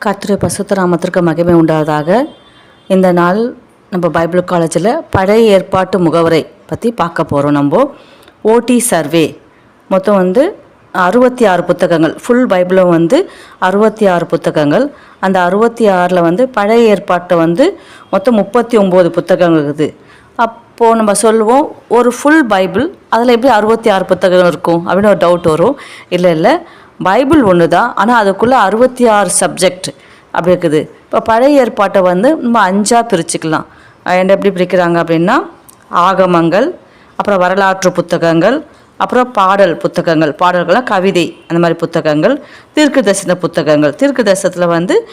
கர்த்தருடைய பரிசுத்த நாமத்திற்கு மகிமை உண்டாவதாக. இந்த நாள் நம்ம பைபிள் காலேஜில் பழைய ஏற்பாட்டு முகவரை பற்றி பார்க்க போகிறோம். நம்ம ஓடி சர்வே மொத்தம் 66 புத்தகங்கள், ஃபுல் பைபிளும் 66 புத்தகங்கள். அந்த 66ல் பழைய ஏற்பாட்டை மொத்தம் 39 புத்தகங்கள் இருக்குது. அப்போது நம்ம சொல்லுவோம், ஒரு ஃபுல் பைபிள் அதில் எப்படி 66 புத்தகங்கள் இருக்கும் அப்படின்னு ஒரு டவுட் வரும். இல்லை, பைபிள் ஒன்று தான், ஆனால் அதுக்குள்ளே 66 சப்ஜெக்ட் அப்படி இருக்குது. இப்போ பழைய ஏற்பாட்டை நம்ம 5ஆக பிரிச்சுக்கலாம். எப்படி பிரிக்கிறாங்க அப்படின்னா, ஆகமங்கள், அப்புறம் வரலாற்று புத்தகங்கள், அப்புறம் பாடல் புத்தகங்கள், பாடல்கள்லாம் கவிதை அந்த மாதிரி புத்தகங்கள், தீர்க்கதரிசன புத்தகங்கள். தீர்க்கதரிசனத்தில்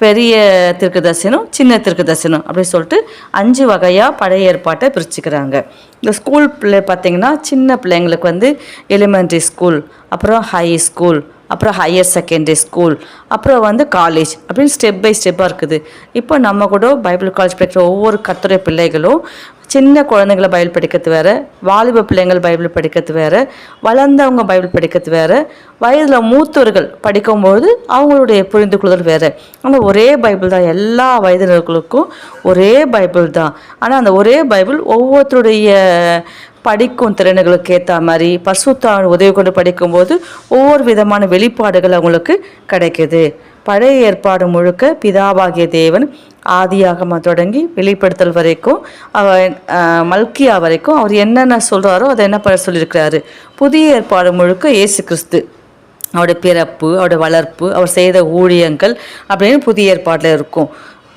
பெரிய தீர்க்கதரிசனம், சின்ன தீர்க்கதரிசனம் அப்படி சொல்லிட்டு 5 வகையாக பழைய ஏற்பாட்டை பிரிச்சுக்கிறாங்க. இந்த ஸ்கூல் பிள்ளை பார்த்திங்கன்னா, சின்ன பிள்ளைங்களுக்கு எலிமெண்ட்ரி ஸ்கூல், அப்புறம் ஹை ஸ்கூல், அப்புறம் ஹையர் செகண்டரி ஸ்கூல், அப்புறம் காலேஜ் அப்படின்னு ஸ்டெப் பை ஸ்டெப்பாக இருக்குது. இப்போ நம்ம கூட பைபிள் காலேஜ் படிக்கிற ஒவ்வொரு கர்த்தருடைய பிள்ளைகளும் சின்ன குழந்தைங்களை பைபிள் படிக்கிறது வேறு, வாலிப பிள்ளைங்கள் பைபிள் படிக்கிறது வேறு, வளர்ந்தவங்க பைபிள் படிக்கிறது வேறு, வயதில் மூத்தவர்கள் படிக்கும்போது அவங்களுடைய புரிந்து கொள்ளுதல் வேறு. ஆனால் ஒரே பைபிள் தான், எல்லா வயதினர்களுக்கும் ஒரே பைபிள் தான். ஆனால் அந்த ஒரே பைபிள் ஒவ்வொருத்தருடைய படிக்கும் திறனுகளுக்கு ஏற்ற மாதிரி பரிசுத்த உதவி கொண்டு படிக்கும்போது ஒவ்வொரு விதமான வெளிப்பாடுகள் அவங்களுக்கு கிடைக்குது. பழைய ஏற்பாடு முழுக்க பிதாவாகிய தேவன் ஆதியாகமம் தொடங்கி வெளிப்படுத்தல் வரைக்கும், மல்கியா வரைக்கும் அவர் என்னென்ன சொல்கிறாரோ அதை என்ன சொல்லியிருக்கிறாரு. புதிய ஏற்பாடு முழுக்க இயேசு கிறிஸ்து, அவருடைய பிறப்பு, அவருடைய வளர்ப்பு, அவர் செய்த ஊழியங்கள் அப்படின்னு புதிய ஏற்பாட்டில் இருக்கும்.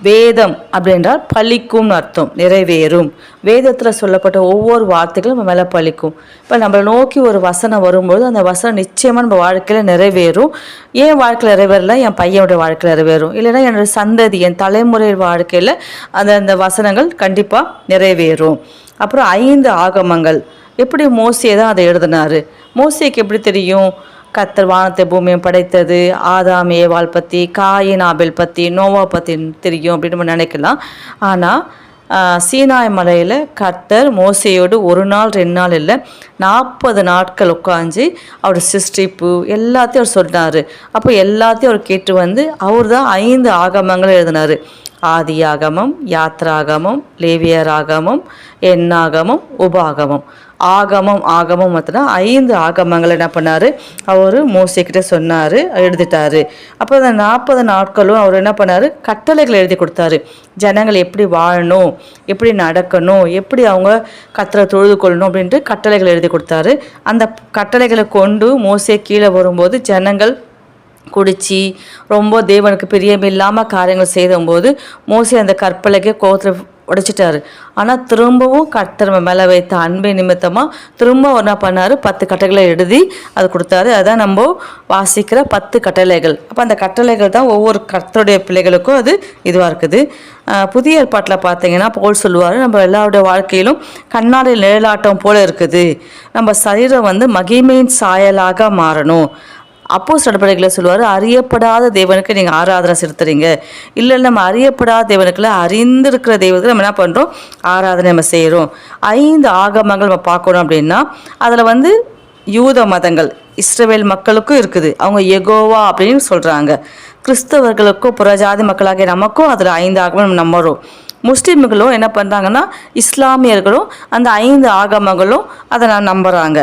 வேதம் அப்படின்றால் பலிக்கும்னு அர்த்தம், நிறைவேறும். வேதத்தில் சொல்லப்பட்ட ஒவ்வொரு வார்த்தைகளும் நம்ம மேலே பலிக்கும். இப்போ நம்மளை நோக்கி ஒரு வசனம் வரும்போது அந்த வசனம் நிச்சயமாக நம்ம வாழ்க்கையில் நிறைவேறும். என் வாழ்க்கையில் நிறைவேறல, என் பையனுடைய வாழ்க்கையில் நிறைவேறும். இல்லைன்னா என்னோடய சந்ததி, என் தலைமுறை வாழ்க்கையில் அந்த வசனங்கள் கண்டிப்பாக நிறைவேறும். அப்புறம் 5 ஆகமங்கள். எப்படி மோசே தான் அதை எழுதினார். மோசேக்கு எப்படி தெரியும் கர்த்தர் வானத்தை பூமியை படைத்தது, ஆதாம் ஏவாள் பற்றி, காயின் ஆபேல் பற்றி, நோவா பற்றி தெரியும் அப்படின்னு நம்ம நினைக்கலாம். ஆனால் சீனாய் மலையில் கர்த்தர் மோசேயோடு 1 நாள் 2 நாள் இல்லை, 40 நாட்கள் உட்காந்து அவருடைய சிருஷ்டிப்பு எல்லாத்தையும் அவர் சொன்னார். அப்போ எல்லாத்தையும் அவர் கேட்டு அவர் தான் 5 ஆகமங்கள் எழுதினார். ஆதி ஆகமம், யாத்ராகமம், லேவியர் ஆகமம், எண்ணாகமம், உபாகமம். ஆகமம் மட்டும் 5 ஆகமங்கள் என்ன பண்ணார், அவர் மோசேக்கிட்ட சொன்னார், எழுதிட்டார். அப்போ அந்த 40 நாட்களும் அவர் என்ன பண்ணார், கட்டளைகள் எழுதி கொடுத்தாரு. ஜனங்கள் எப்படி வாழணும், எப்படி நடக்கணும், எப்படி அவங்க கர்த்தரை தொழுது கொள்ளணும் அப்படின்ட்டு கட்டளைகள் எழுதி கொடுத்தாரு. அந்த கட்டளைகளை கொண்டு மோசே கீழே வரும்போது ஜனங்கள் குடித்து ரொம்ப தேவனுக்கு பிரியமில்லாமல் காரியங்கள் செய்யும்போது மோசே அந்த கற்பலைக்கு கோவத்தில் உடைச்சிட்டாரு. ஆனால் திரும்பவும் கர்த்தர் மேலே வைத்த அன்பை நிமித்தமாக திரும்ப என்ன பண்ணார், 10 கட்டளைகளை எழுதி அது கொடுத்தாரு. அதுதான் நம்ம வாசிக்கிற 10 கட்டளைகள். அப்போ அந்த கட்டளைகள் தான் ஒவ்வொரு கர்த்தருடைய பிள்ளைகளுக்கும் அது இதுவாக இருக்குது. புதிய ஏற்பாட்டில் பார்த்தீங்கன்னா பவுல் சொல்லுவார், நம்ம எல்லாருடைய வாழ்க்கையிலும் கண்ணாடி நிழலாட்டம் போல் இருக்குது. நம்ம சரீரம் மகிமையின் சாயலாக மாறணும். அப்போஸ்தலர் நடவடிக்கைகளை சொல்லுவார், அறியப்படாத தேவனுக்கு நீங்கள் ஆராதனை செலுத்துறீங்க. இல்லை, நம்ம அறியப்படாத தேவனுக்குள்ள அறிந்திருக்கிற தெய்வத்துக்கு நம்ம என்ன பண்ணுறோம், ஆராதனை நம்ம செய்கிறோம். 5 ஆகமங்கள் நம்ம பார்க்கணும் அப்படின்னா அதில் யூத மதங்கள், இஸ்ரவேல் மக்களுக்கும் இருக்குது, அவங்க யெகோவா அப்படின்னு சொல்கிறாங்க. கிறிஸ்தவர்களுக்கும் புறஜாதி மக்களாகிய நமக்கும் அதில் 5 ஆகமம் நம்புகிறோம். முஸ்லீம்களும் என்ன பண்ணுறாங்கன்னா, இஸ்லாமியர்களும் அந்த 5 ஆகமங்களும் அதை நம்புகிறாங்க.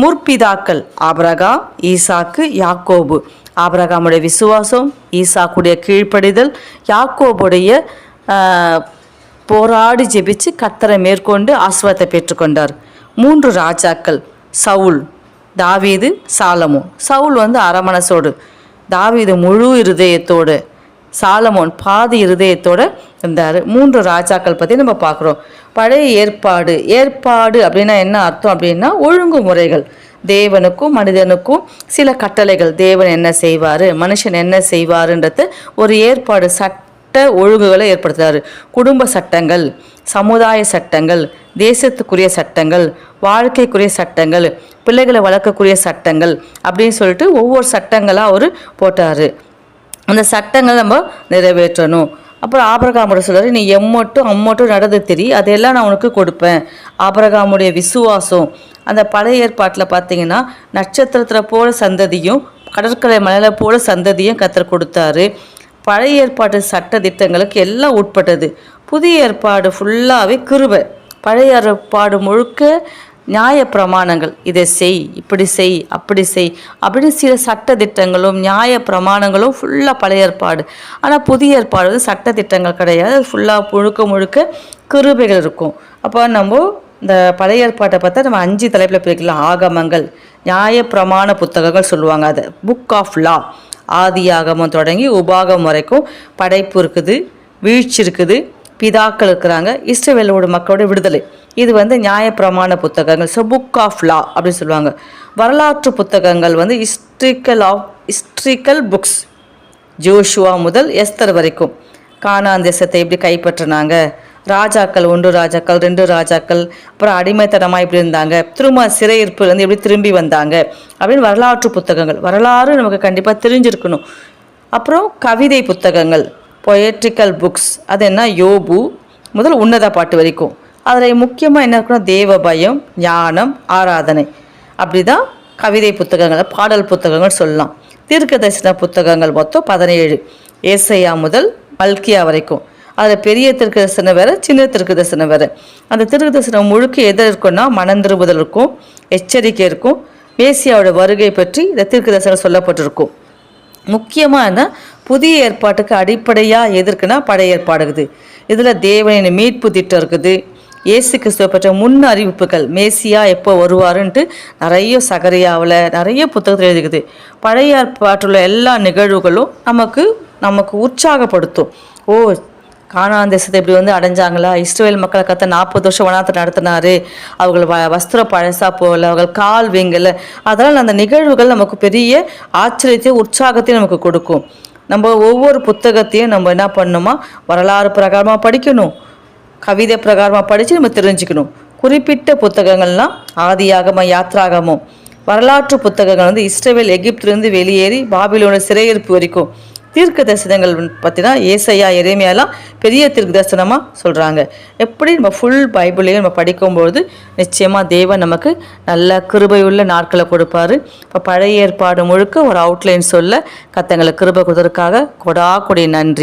முற்பிதாக்கள் ஆபிரகாம், ஈசாக்கு, யாக்கோபு. ஆபிரகாமுடைய விசுவாசம், ஈசாக்குடைய கீழ்ப்படிதல், யாக்கோபுடைய போராடி ஜெபிச்சு கர்த்தரை மேற்கொண்டு ஆசீர்வாதத்தை பெற்றுக்கொண்டார். 3 ராஜாக்கள், சவுல், தாவீது, சாலமோன். சவுல் அரமனசோடு, தாவீது முழு இருதயத்தோடு, சாலமோன் பாதி இருதயத்தோடு இருந்தார். 3 ராஜாக்கள் பற்றி நம்ம பார்க்குறோம். பழைய ஏற்பாடு அப்படின்னா என்ன அர்த்தம் அப்படின்னா ஒழுங்குமுறைகள். தேவனுக்கும் மனிதனுக்கும் சில கட்டளைகள், தேவன் என்ன செய்வார், மனுஷன் என்ன செய்வாருன்றது ஒரு ஏற்பாடு, சட்ட ஒழுங்குகளை ஏற்படுத்துகிறார். குடும்ப சட்டங்கள், சமுதாய சட்டங்கள், தேசத்துக்குரிய சட்டங்கள், வாழ்க்கைக்குரிய சட்டங்கள், பிள்ளைகளை வளர்க்கக்கூடிய சட்டங்கள் அப்படின்னு சொல்லிட்டு ஒவ்வொரு சட்டங்களாக அவர் போட்டார். அந்த சட்டங்களை நம்ம நிறைவேற்றணும். அப்புறம் ஆபிரகாமோட சொல்கிறார், நீ அம்மட்டும் நடந்து தெரி, அதையெல்லாம் நான் உனக்கு கொடுப்பேன். ஆபிரகாமுடைய விசுவாசம், அந்த பழைய ஏற்பாட்டில் பார்த்தீங்கன்னா நட்சத்திரத்தில் போல சந்ததியும் கடற்கரை மலையில் போல சந்ததியும் கர்த்தர் கொடுத்தாரு. பழைய ஏற்பாட்டு சட்ட திட்டங்களுக்கு எல்லாம் உட்பட்டது. புதிய ஏற்பாடு ஃபுல்லாகவே கிருபை. பழைய ஏற்பாடு முழுக்க நியாய பிரமாணங்கள், இதை செய், இப்படி செய், அப்படி செய் அப்படின்னு சில சட்ட திட்டங்களும் நியாய பிரமாணங்களும் ஃபுல்லாக பழைய ஏற்பாடு. ஆனால் புதிய ஏற்பாடு வந்து சட்ட திட்டங்கள் கிடையாது, ஃபுல்லாக முழுக்க முழுக்க கிருபைகள் இருக்கும். அப்போ நம்ம இந்த பழைய ஏற்பாட்டை பார்த்தா நம்ம 5 தலைப்பில் பிரிக்கலாம். ஆகமங்கள், நியாய பிரமாண புத்தகங்கள் சொல்லுவாங்க, அது புக் ஆஃப் லா. ஆதி ஆகமம் தொடங்கி உபாகம் வரைக்கும் படைப்பு இருக்குது, வீழ்ச்சி இருக்குது, பிதாக்கள் இருக்கிறாங்க, இஸ்ரவேலோட மக்களோட விடுதலை. இது வந்து நியாய பிரமாண புத்தகங்கள். ஸோ புக் ஆஃப் லா அப்படின்னு சொல்லுவாங்க. வரலாற்று புத்தகங்கள் வந்து ஹிஸ்ட்ரிக்கல் புக்ஸ். ஜோஷுவா முதல் எஸ்தர் வரைக்கும் கானான் தேசத்தை எப்படி கைப்பற்றினாங்க, ராஜாக்கள் 1 ராஜாக்கள் 2 ராஜாக்கள், அப்புறம் அடிமைத்தனமாக எப்படி இருந்தாங்க, திரும்ப சிறையிருப்புலேருந்து எப்படி திரும்பி வந்தாங்க அப்படின்னு வரலாற்று புத்தகங்கள். வரலாறு நமக்கு கண்டிப்பாக தெரிஞ்சிருக்கணும். அப்புறம் கவிதை புத்தகங்கள், பொயட்ரிக்கல் புக்ஸ். அது என்ன, யோபு முதல் உன்னத பாட்டு வரைக்கும். அதில் முக்கியமாக என்ன இருக்குன்னா தேவ பயம், ஞானம், ஆராதனை. அப்படி தான் கவிதை புத்தகங்கள், பாடல் புத்தகங்கள் சொல்லலாம். தீர்க்க தரிசன புத்தகங்கள் மொத்தம் 17, ஏசையா முதல் மல்கியா வரைக்கும். அதில் பெரிய தீர்க்க தரிசனம் வேறு, சின்ன தீர்க்க தரிசனம் வேறு. அந்த தீர்க்க தரிசனம் முழுக்க எது இருக்குன்னா மனந்திரும்புதல் இருக்கும், எச்சரிக்கை இருக்கும், மேசியாவோட வருகை பற்றி இந்த தீர்க்க தரிசனம் சொல்லப்பட்டிருக்கும். முக்கியமான புதிய ஏற்பாட்டுக்கு அடிப்படையாக எது இருக்குன்னா பழைய ஏற்பாடுக்குது. இதில் தேவனின் மீட்பு திட்டம் இருக்குது, இயேசு கிறிஸ்துவை பற்ற முன் அறிவிப்புகள், மேசியா எப்போ வருவாருன்ட்டு நிறைய சகரியாவில் நிறைய புத்தகத்தில் எழுதிக்குது. பழைய ஏற்பாட்டுள்ள எல்லா நிகழ்வுகளும் நமக்கு உற்சாகப்படுத்தும். ஓ, கானான் தேசத்தை இப்படி வந்து அடைஞ்சாங்களா, இஸ்ரவேல் மக்களை கத்த 40 வருஷம் வனாத்தை நடத்தினாரு, அவர்கள் வஸ்திரம் பழசா போகல, அவர்கள் கால் வீங்கலை. அதனால் அந்த நிகழ்வுகள் நமக்கு பெரிய ஆச்சரியத்தையும் உற்சாகத்தையும் நமக்கு கொடுக்கும். நம்ம ஒவ்வொரு புத்தகத்தையும் நம்ம என்ன பண்ணணுமா, வரலாறு பிரகாரமாக படிக்கணும், கவிதை பிரகாரமாக படித்து நம்ம தெரிஞ்சுக்கணும். குறிப்பிட்ட புத்தகங்கள்லாம் ஆதியாகமம், யாத்ராகமம். வரலாற்று புத்தகங்கள் வந்து இஸ்ரவேல் எகிப்திலிருந்து வெளியேறி பாபிலோன சிறையிருப்பு வரைக்கும். தீர்க்க தரிசனங்கள் பார்த்தீங்கன்னா ஏசையா, எரேமியாலாம் பெரிய தீர்க்க தரிசனமாக சொல்கிறாங்க. எப்படி நம்ம ஃபுல் பைபிளையும் நம்ம படிக்கும்பொழுது நிச்சயமாக தேவன் நமக்கு நல்ல கிருபையுள்ள நாட்களை கொடுப்பாரு. இப்போ பழைய ஏற்பாடு முழுக்க ஒரு அவுட்லைன் சொல்ல கத்தங்களை கிருபை கொடுத்ததற்காக கொடா கொடி நன்றி.